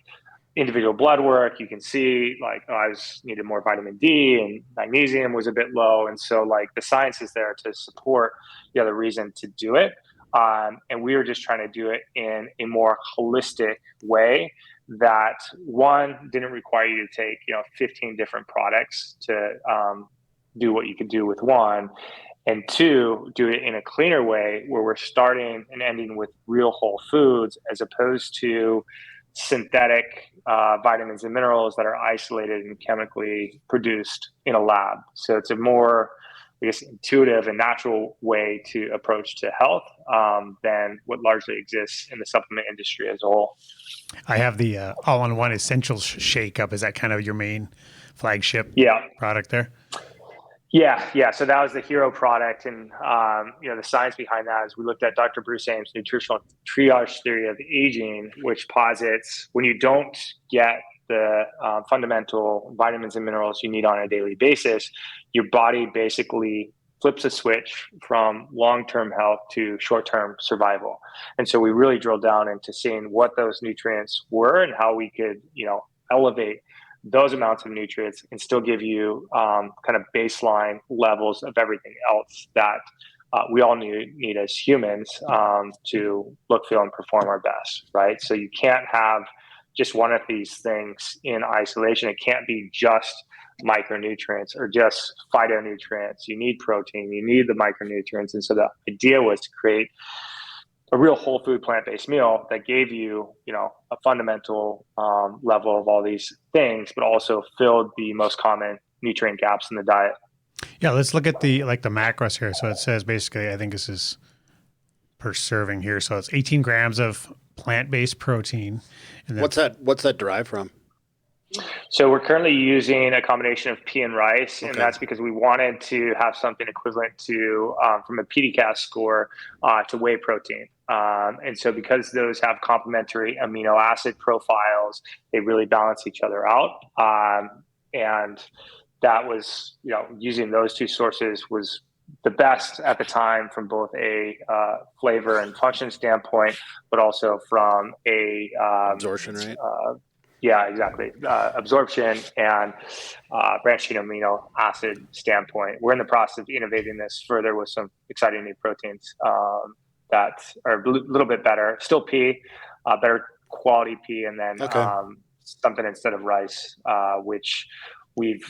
individual blood work, you can see like, I needed more vitamin D, and magnesium was a bit low. And so like the science is there to support the other reason to do it. And we were just trying to do it in a more holistic way that, one, didn't require you to take 15 different products to do what you could do with one, and two, do it in a cleaner way where we're starting and ending with real whole foods, as opposed to synthetic vitamins and minerals that are isolated and chemically produced in a lab. So it's a more, I guess, intuitive and natural way to approach to health than what largely exists in the supplement industry as a whole. I have the all-in-one essentials shake up. Is that kind of your main flagship product there? Yeah. So that was the hero product, and the science behind that is we looked at Dr. Bruce Ames' nutritional triage theory of aging, which posits when you don't get the fundamental vitamins and minerals you need on a daily basis, your body basically flips a switch from long-term health to short-term survival. And so we really drilled down into seeing what those nutrients were and how we could, elevate those amounts of nutrients and still give you kind of baseline levels of everything else that we all need as humans to look, feel, and perform our best, right? So you can't have just one of these things in isolation. It can't be just micronutrients or just phytonutrients. You need protein, you need the micronutrients. And so the idea was to create a real whole food plant-based meal that gave you, a fundamental level of all these things, but also filled the most common nutrient gaps in the diet. Yeah, let's look at the macros here. So it says basically, I think this is per serving here. So it's 18 grams of plant-based protein. And then What's that derived from? So we're currently using a combination of pea and rice, and that's because we wanted to have something equivalent to, from a PDCAAS score, to whey protein. And so because those have complementary amino acid profiles, they really balance each other out. And that was, using those two sources was the best at the time from both a flavor and function standpoint, but also from a Absorption rate. Yeah, exactly. Absorption and branched amino acid standpoint. We're in the process of innovating this further with some exciting new proteins that are a little bit better. Still pea, better quality pea, and then something instead of rice, which we've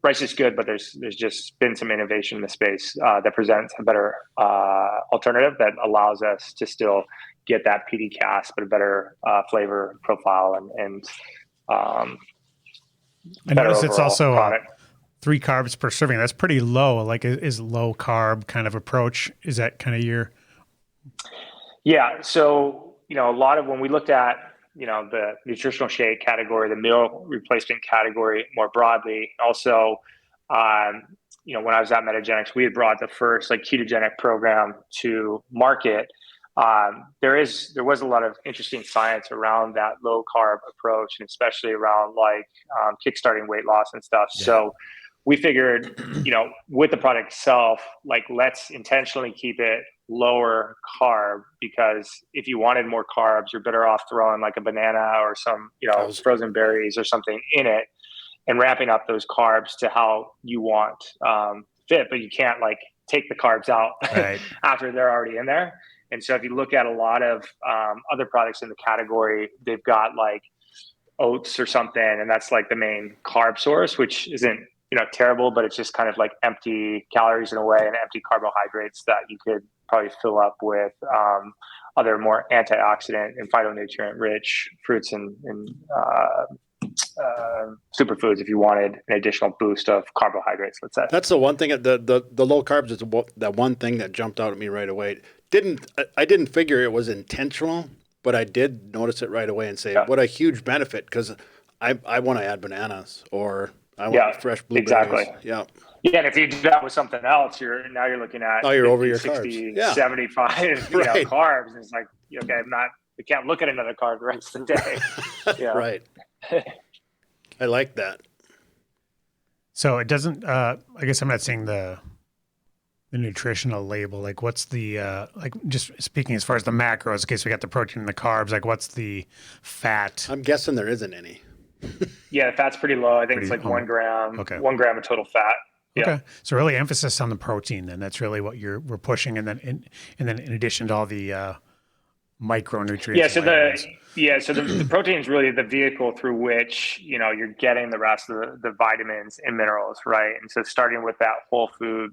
rice is good, but there's just been some innovation in the space that presents a better alternative that allows us to still get that PDCAAS, but a better flavor profile and I notice it's also 3 carbs per serving. That's pretty low. Like, is low carb kind of approach? Is that kind of your? Yeah. So, a lot of when we looked at, the nutritional shake category, the meal replacement category more broadly, also, when I was at Metagenics, we had brought the first ketogenic program to market. There was a lot of interesting science around that low carb approach, and especially around kickstarting weight loss and stuff. Yeah. So we figured, with the product itself, let's intentionally keep it lower carb, because if you wanted more carbs, you're better off throwing a banana or some, frozen berries or something in it and ramping up those carbs to how you want fit, but you can't take the carbs out after they're already in there. And so if you look at a lot of other products in the category, they've got oats or something, and that's the main carb source, which isn't, terrible, but it's just kind of empty calories in a way and empty carbohydrates that you could probably fill up with other more antioxidant and phytonutrient rich fruits and superfoods if you wanted an additional boost of carbohydrates, let's say. That's the one thing, the low carbs is that one thing that jumped out at me right away. I didn't figure it was intentional, but I did notice it right away and say, what a huge benefit, because I want to add bananas or I want fresh blueberries. Exactly. Yeah. Yeah, and if you do that with something else, you're looking at you're 50, over your 60, carbs. 75 carbs. And it's we can't look at another carb the rest of the day. Right. I like that. So it doesn't, I guess I'm not seeing the nutritional label. What's the, just speaking as far as the macros, in case we got the protein and the carbs, what's the fat? I'm guessing there isn't any. Yeah, the fat's pretty low. I think it's 1 gram, 1 gram of total fat. Yeah. Okay. So really emphasis on the protein then. That's really what we're pushing. And then in addition to all the micronutrients. Yeah. So the protein is really the vehicle through which, you're getting the rest of the vitamins and minerals, right? And so starting with that whole food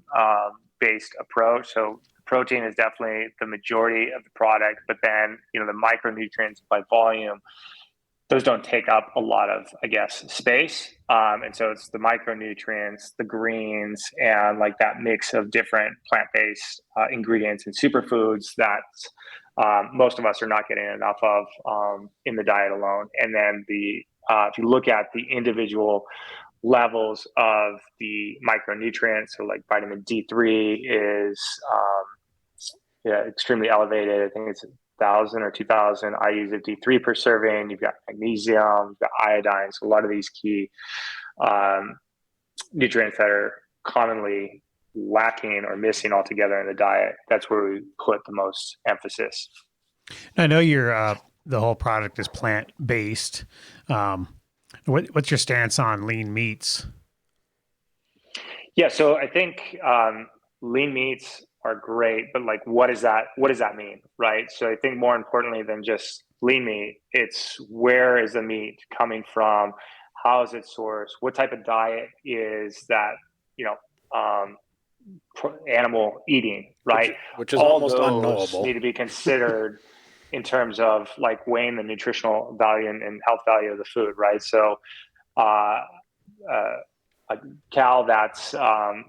based approach. So protein is definitely the majority of the product, but then, the micronutrients by volume, those don't take up a lot of, space. And so it's the micronutrients, the greens, and that mix of different plant-based ingredients and superfoods that most of us are not getting enough of in the diet alone. And then if you look at the individual levels of the micronutrients. So like vitamin D3 is extremely elevated. I think it's 1,000 or 2,000 IUs of D3 per serving. You've got magnesium, you've got iodine. So a lot of these key nutrients that are commonly lacking or missing altogether in the diet. That's where we put the most emphasis. I know the whole product is plant-based. What's your stance on lean meats? Yeah, so I think lean meats are great, but like, what does that mean, right? So I think more importantly than just lean meat, it's where is the meat coming from? How is it sourced? What type of diet is that, animal eating, right? Which is all almost those unknowable. need to be considered in terms of like weighing the nutritional value and health value of the food, right? So a cow that's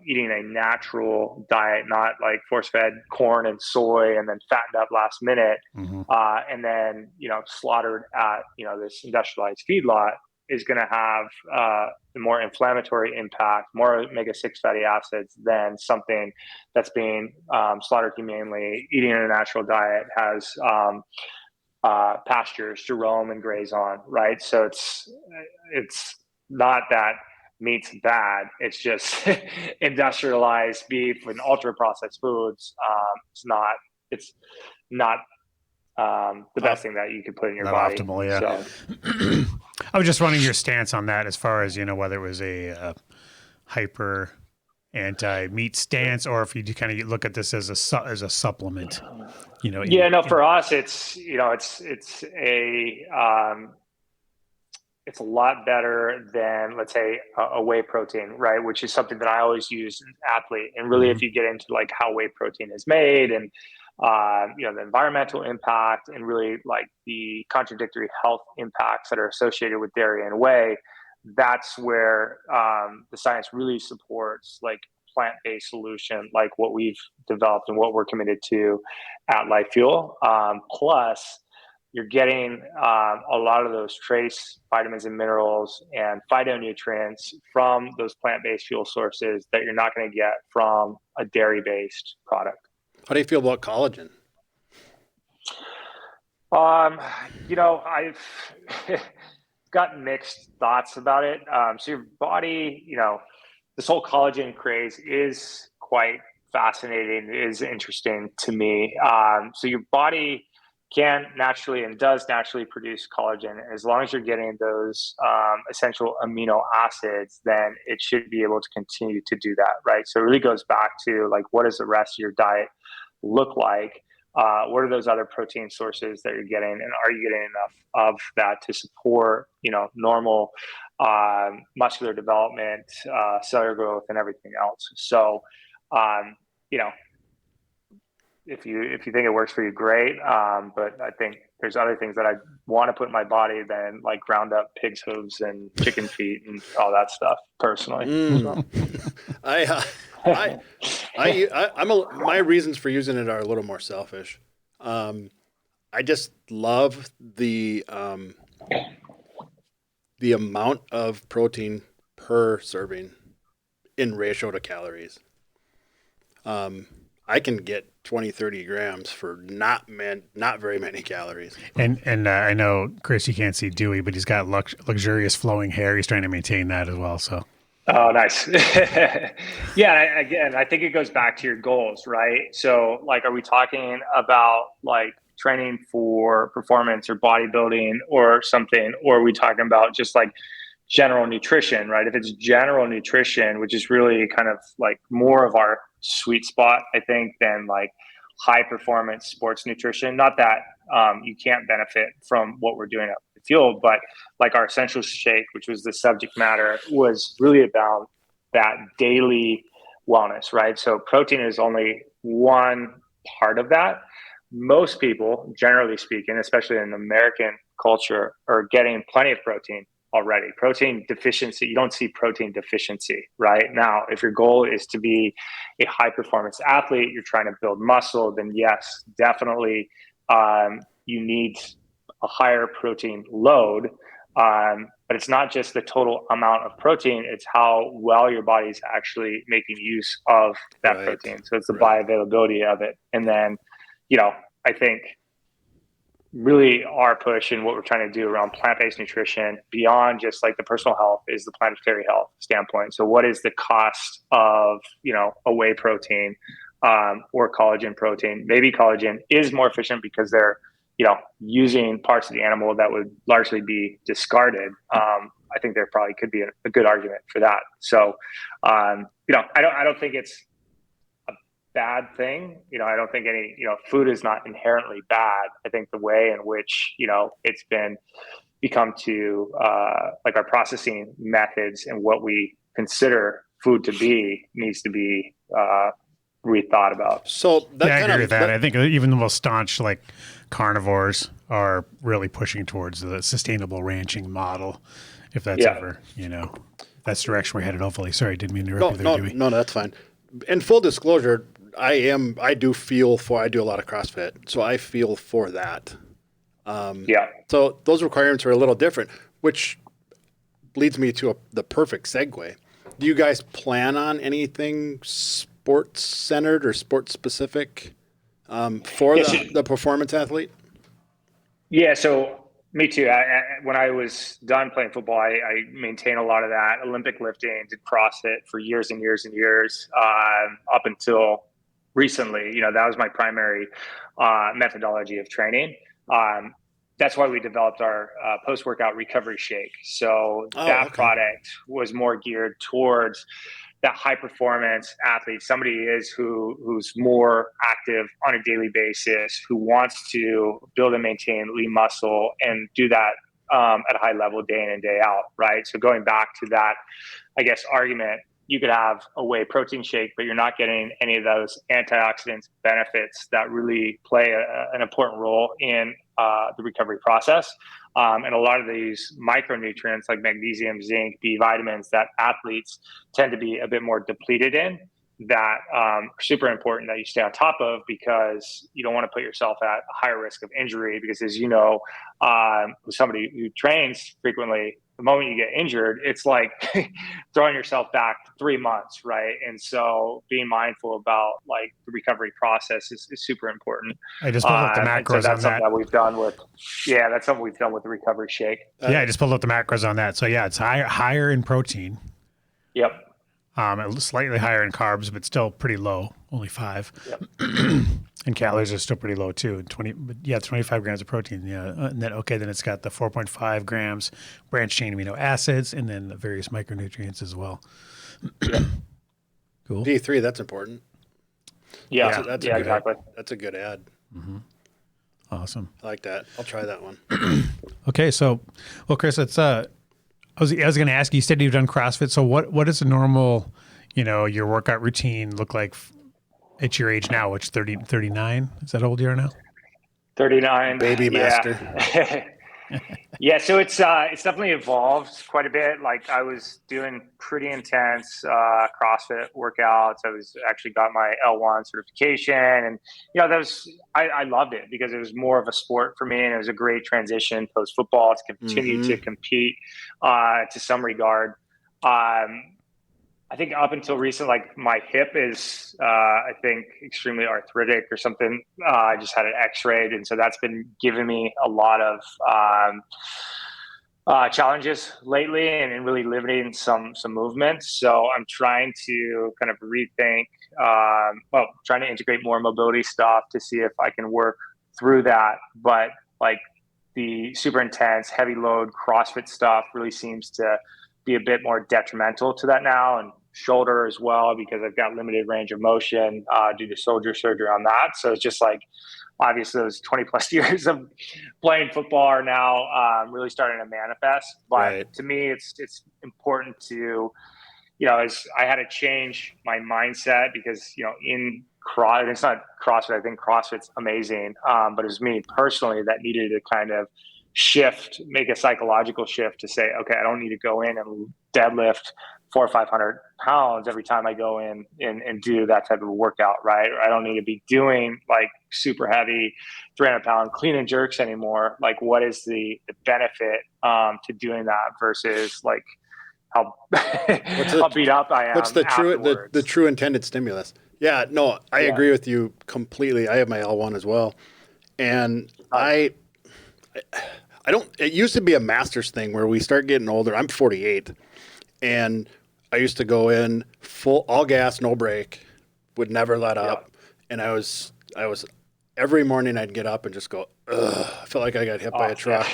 eating a natural diet, not like force-fed corn and soy and then fattened up last minute, and then slaughtered at this industrialized feedlot, is going to have a more inflammatory impact, more omega-6 fatty acids than something that's being slaughtered humanely, eating in a natural diet, has pastures to roam and graze on, right? So it's not that meat's bad. It's just industrialized beef and ultra processed foods. It's not the best thing that you could put in your Not body. optimal, yeah. So. I was just wondering your stance on that, as far as whether it was a hyper anti-meat stance, or if you kind of look at this as a supplement. For us, it's a lot better than, let's say, a whey protein, right? Which is something that I always use as an athlete. And really, if you get into like how whey protein is made and the environmental impact and really like the contradictory health impacts that are associated with dairy and whey, that's where the science really supports like plant-based solution, like what we've developed and what we're committed to at Life Fuel. Plus, you're getting a lot of those trace vitamins and minerals and phytonutrients from those plant-based fuel sources that you're not going to get from a dairy-based product. How do you feel about collagen? I've gotten mixed thoughts about it. So your body, this whole collagen craze is quite fascinating, is interesting to me. So your body can naturally and does naturally produce collagen. As long as you're getting those essential amino acids, then it should be able to continue to do that, right? So it really goes back to like, what does the rest of your diet look like? What are those other protein sources that you're getting, and are you getting enough of that to support normal muscular development, cellular growth, and everything else? So if you think it works for you, great. But I think there's other things that I want to put in my body than like ground up pig's hooves and chicken feet and all that stuff personally. So. My reasons for using it are a little more selfish. I just love the amount of protein per serving in ratio to calories. I can get 20, 30 grams for not very many calories. And I know, Chris, you can't see Dewey, but he's got luxurious flowing hair. He's trying to maintain that as well. So. Oh, nice. Yeah. Again, I think it goes back to your goals, right? So like, are we talking about like training for performance or bodybuilding or something? Or are we talking about just like general nutrition, right? If it's general nutrition, which is really kind of like more of our sweet spot, I think, than like high performance sports nutrition. Not that you can't benefit from what we're doing at the Fuel, but like our essential shake, which was the subject matter, was really about that daily wellness, right? So protein is only one part of that. Most people, generally speaking, especially in American culture, are getting plenty of protein already. Protein deficiency, you don't see protein deficiency, right? Now, if your goal is to be a high performance athlete, you're trying to build muscle, then yes, definitely you need a higher protein load but it's not just the total amount of protein, it's how well your body's actually making use of that protein. So it's the bioavailability of it. And then, I think really our push and what we're trying to do around plant-based nutrition beyond just like the personal health is the planetary health standpoint. So what is the cost of, a whey protein or collagen protein? Maybe collagen is more efficient because they're, using parts of the animal that would largely be discarded. I think there probably could be a good argument for that. So, I don't think it's a bad thing. I don't think any, food is not inherently bad. I think the way in which, it's become to like our processing methods and what we consider food to be needs to be rethought about. So I agree with that. I think even the most staunch like carnivores are really pushing towards the sustainable ranching model. If that's ever, that's the direction we're headed, hopefully. Sorry, didn't mean to interrupt you there, Dewey. No, that's fine. In full disclosure, I do a lot of CrossFit, so I feel for that. So those requirements are a little different, which leads me to the perfect segue. Do you guys plan on anything sports centered or sports specific for the performance athlete? Yeah, so me too. When I was done playing football, I maintained a lot of that Olympic lifting, did CrossFit for years and years and years, up until recently. That was my primary methodology of training. That's why we developed our post-workout recovery shake. So product was more geared towards that high performance athlete, somebody who's more active on a daily basis, who wants to build and maintain lean muscle and do that at a high level day in and day out, right? So going back to that, I guess, argument, you could have a whey protein shake, but you're not getting any of those antioxidant benefits that really play an important role in the recovery process. And a lot of these micronutrients like magnesium, zinc, B vitamins that athletes tend to be a bit more depleted in, that are super important that you stay on top of, because you don't want to put yourself at a higher risk of injury. Because as you know, with somebody who trains frequently, the moment you get injured, it's like throwing yourself back 3 months, right? And so being mindful about like the recovery process is super important. I just pulled up the macros so on that. That's something we've done with the recovery shake. I just pulled up the macros on that. So it's higher in protein. Yep. Slightly higher in carbs, but still pretty low, only 5. Yep. And calories are still pretty low too. 25 grams of protein. And then it's got the 4.5 grams branched chain amino acids, and then the various micronutrients as well. Yep. Cool. D3, that's important. Yeah, exactly. That's a good ad. Mm-hmm. Awesome. I like that. I'll try that one. Okay, so, Chris, it's I was going to ask you. You said you've done CrossFit. So what is a normal, your workout routine look like at your age now? Which 39? Is that how old you are now? 39. Baby master. Yeah. So it's definitely evolved quite a bit. Like I was doing pretty intense CrossFit workouts. I actually got my L1 certification, and I loved it because it was more of a sport for me, and it was a great transition post football to continue to compete to some regard. I think up until recent, like my hip is, I think, extremely arthritic or something. I just had it x-rayed. And so that's been giving me a lot of challenges lately and really limiting some movement. So I'm trying to kind of rethink, trying to integrate more mobility stuff to see if I can work through that. But like the super intense, heavy load CrossFit stuff really seems to be a bit more detrimental to that now, and shoulder as well, because I've got limited range of motion due to shoulder surgery on that. So it's just like, obviously those 20 plus years of playing football are now really starting to manifest. But to me, it's important to, as I had to change my mindset because, in it's not CrossFit. I think CrossFit's amazing. But it was me personally that needed to kind of make a psychological shift to say, okay, I don't need to go in and deadlift 400 or 500 pounds every time I go in and do that type of workout, right? Or I don't need to be doing like super heavy 300-pound clean and jerks anymore. Like, what is the benefit to doing that versus like how how beat up I am What's the afterwards? the true intended stimulus? Yeah, no, I agree with you completely. I have my L1 as well, and I don't. It used to be a master's thing where we start getting older. I'm 48, and I used to go in full all gas, no brake, would never let up, and I was every morning I'd get up and just go, ugh, I felt like I got hit by a truck.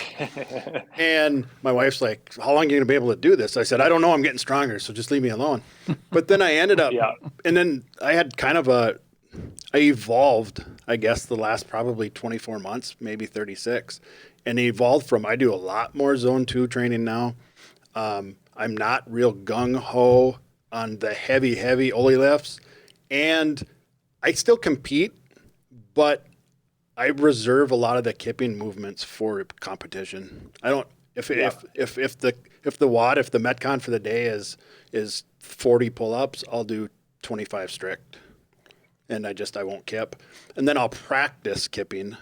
And my wife's like, how long are you going to be able to do this? I said, I don't know. I'm getting stronger, so just leave me alone. But then I ended up, and then I had kind of I evolved, I guess, the last probably 24 months, maybe 36. And evolved from, I do a lot more zone 2 training now. I'm not real gung-ho on the heavy Oli lifts. And I still compete, but I reserve a lot of the kipping movements for competition. I don't if the Metcon for the day is 40 pull-ups, I'll do 25 strict. And I won't kip. And then I'll practice kipping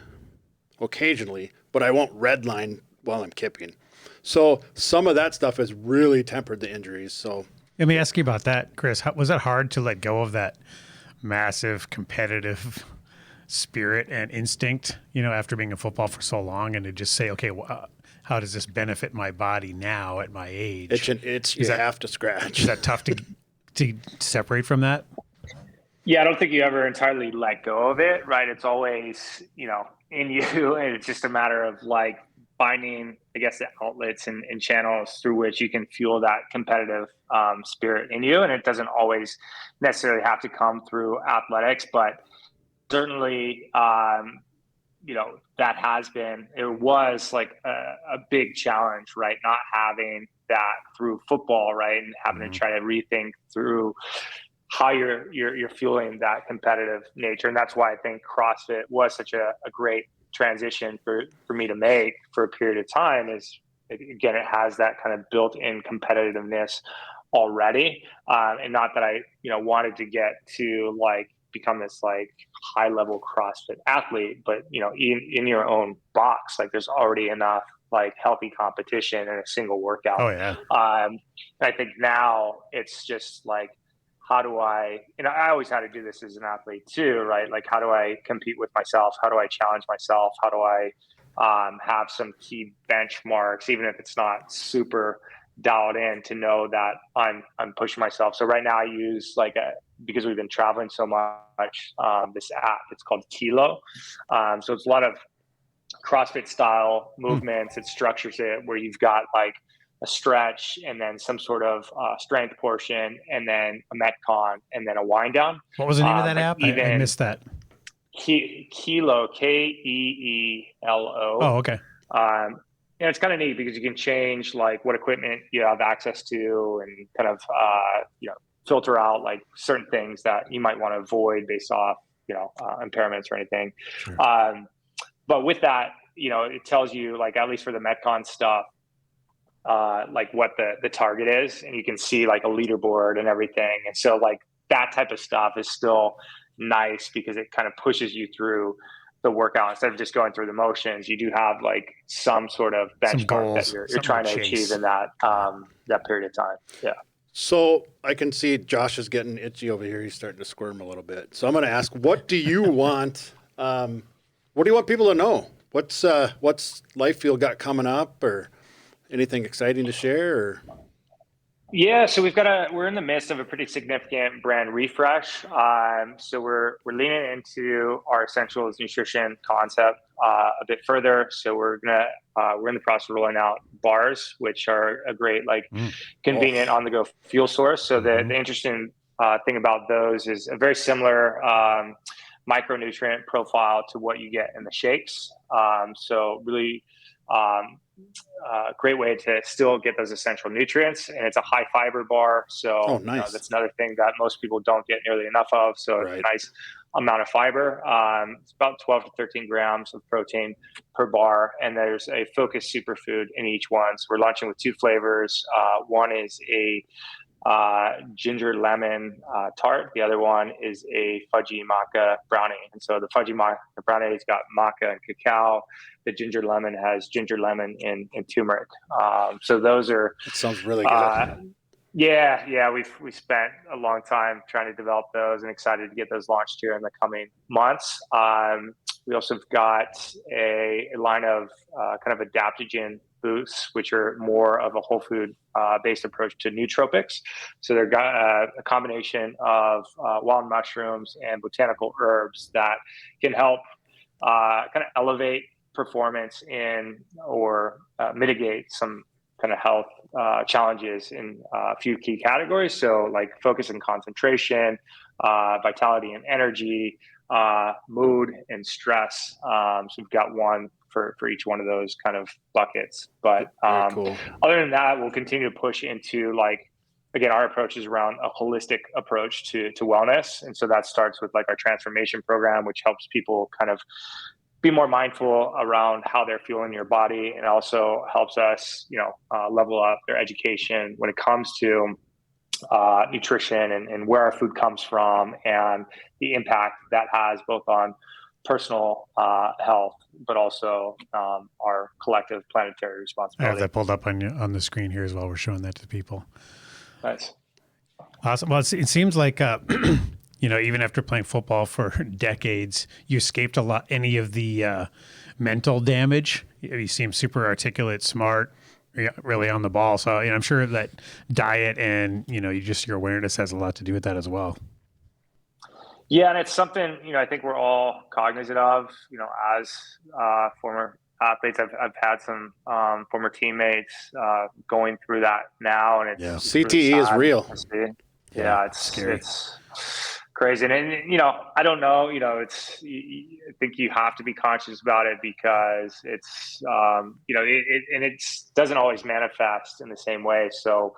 occasionally, but I won't redline while I'm kipping. So some of that stuff has really tempered the injuries. So let me ask you about that, Chris. Was that hard to let go of that massive competitive spirit and instinct, after being in football for so long, and to just say, okay, how does this benefit my body now at my age? You have to scratch. Is that tough to separate from that? Yeah, I don't think you ever entirely let go of it, right? It's always, in you, and it's just a matter of like finding, I guess, the outlets and channels through which you can fuel that competitive spirit in you. And it doesn't always necessarily have to come through athletics, but certainly, that was like a big challenge, right? Not having that through football, right? And having to try to rethink through how you're fueling that competitive nature. And that's why I think CrossFit was such a great transition for me to make for a period of time. Is, again, it has that kind of built-in competitiveness already. And not that I, wanted to get to like become this like high level CrossFit athlete, but in your own box, like there's already enough like healthy competition in a single workout. Oh yeah. I think now it's just like, how do I always had to do this as an athlete too, right? Like, how do I compete with myself? How do I challenge myself? How do I have some key benchmarks, even if it's not super dialed in, to know that I'm pushing myself. So right now I use because we've been traveling so much, this app, it's called Kilo. So it's a lot of CrossFit style movements. It structures it where you've got like a stretch and then some sort of strength portion and then a Metcon and then a wind down. What was the name of that app? I missed that. Kilo, Keelo. Oh, okay. And it's kind of neat because you can change like what equipment you have access to and kind of, filter out like certain things that you might want to avoid based off, impairments or anything. Sure. But with that, it tells you, like, at least for the Metcon stuff, like what the target is, and you can see like a leaderboard and everything. And so like that type of stuff is still nice because it kind of pushes you through the workout instead of just going through the motions. You do have like some sort of benchmark that you're trying to achieve in that period of time. Yeah. So I can see Josh is getting itchy over here. He's starting to squirm a little bit. So I'm going to ask, what do you want? What do you want people to know? What's Lifefield got coming up, or anything exciting to share? Or? Yeah, so we're in the midst of a pretty significant brand refresh. So we're leaning into our essentials nutrition concept a bit further. So we're in the process of rolling out bars, which are a great convenient on the go fuel source. So the interesting thing about those is a very similar micronutrient profile to what you get in the shakes. So really great way to still get those essential nutrients, and it's a high fiber bar. So nice. That's another thing that most people don't get nearly enough of. So It's a nice amount of fiber. It's about 12 to 13 grams of protein per bar, and there's a focused superfood in each one. So we're launching with 2 flavors. One is a ginger lemon tart. The other one is a fudgy maca brownie. And so the fudgy maca brownie has got maca and cacao. The ginger lemon has ginger lemon and turmeric. So those are. That sounds really good. Yeah. We spent a long time trying to develop those and excited to get those launched here in the coming months. We also have got a line of kind of adaptogen boots, which are more of a whole food based approach to nootropics. So they've got a combination of wild mushrooms and botanical herbs that can help kind of elevate performance in or mitigate some kind of health challenges in a few key categories. So like focus and concentration, vitality and energy, mood and stress. So we've got one for each one of those kind of buckets. But cool. Other than that, we'll continue to push into again, our approach is around a holistic approach to wellness. And so that starts with like our transformation program, which helps people kind of be more mindful around how they're fueling your body, and also helps us, level up their education when it comes to nutrition and where our food comes from and the impact that has both on personal health, but also our collective planetary responsibility. I have that pulled up on the screen here as well. We're showing that to people. Nice. Awesome. Well, it seems like, even after playing football for decades, you escaped any of the mental damage. You seem super articulate, smart, really on the ball. So I'm sure that diet and, your awareness has a lot to do with that as well. Yeah. And it's something, I think we're all cognizant of, as former athletes. I've had some former teammates going through that now. And it's CTE really is real. Yeah, it's scary. It's crazy. And I don't know, I think you have to be conscious about it because it's, it doesn't always manifest in the same way. So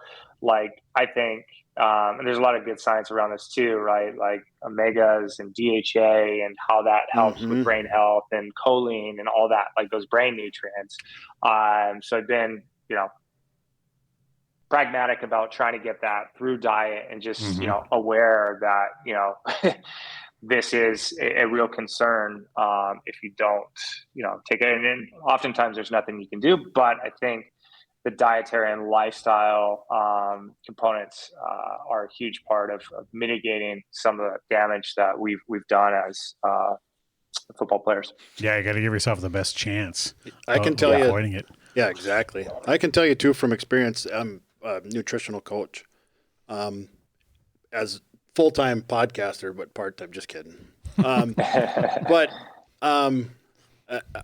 I think, and there's a lot of good science around this too, right? Like omegas and DHA and how that helps with brain health, and choline and all that, like those brain nutrients. So I've been, pragmatic about trying to get that through diet and just, aware that, this is a real concern if you don't, take it. And oftentimes there's nothing you can do, but I think the dietary and lifestyle components are a huge part of mitigating some of the damage that we've done as football players. Yeah, you got to give yourself the best chance. I can tell you, avoiding it. Yeah, exactly. I can tell you too from experience. I'm a nutritional coach, as full-time podcaster, but part-time. Just kidding. But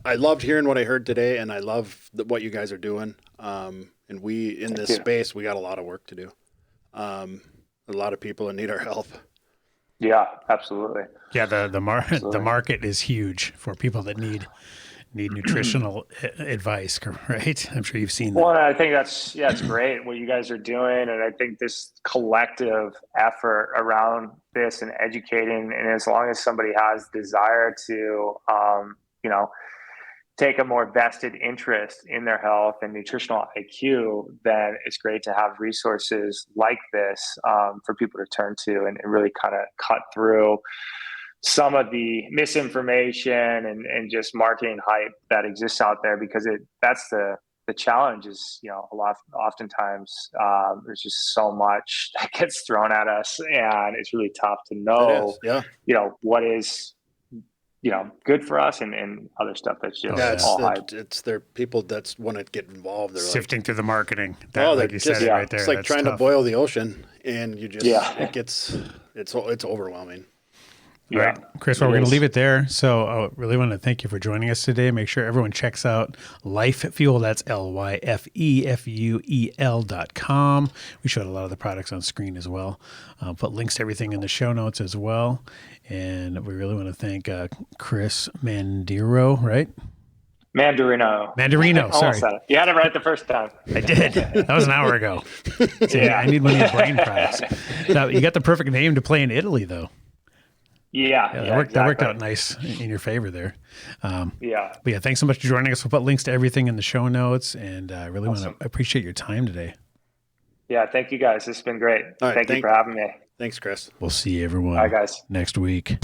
I loved hearing what I heard today, and I love what you guys are doing. And we in this space, we got a lot of work to do. A lot of people that need our help. Yeah, absolutely. Yeah, the market is huge for people that need nutritional advice, right? I'm sure you've seen that. Well, I think it's great what you guys are doing. And I think this collective effort around this and educating, and as long as somebody has desire to, take a more vested interest in their health and nutritional IQ, then it's great to have resources like this for people to turn to and really kind of cut through some of the misinformation and just marketing hype that exists out there, because that's the challenge is, oftentimes there's just so much that gets thrown at us, and it's really tough to know, what is, good for us and other stuff that's just all hype. It's their people that's want to get involved. They're sifting through the marketing. Right there. It's like trying to boil the ocean, and you just, it's overwhelming. All right, Chris, we're going to leave it there. So I really want to thank you for joining us today. Make sure everyone checks out Life Fuel. That's LYFEFUEL.com. We showed a lot of the products on screen as well. Put links to everything in the show notes as well. And we really want to thank Chris Manderino, right? Manderino, sorry. You had it right the first time. I did. That was an hour ago. I need one of your brain products. Now, you got the perfect name to play in Italy, though. That worked out nice in your favor there. But thanks so much for joining us. We'll put links to everything in the show notes, and I really want to appreciate your time today. Yeah, thank you guys. This has been great. All right, thank you for having me. Thanks, Chris. We'll see everyone Bye, guys. next week.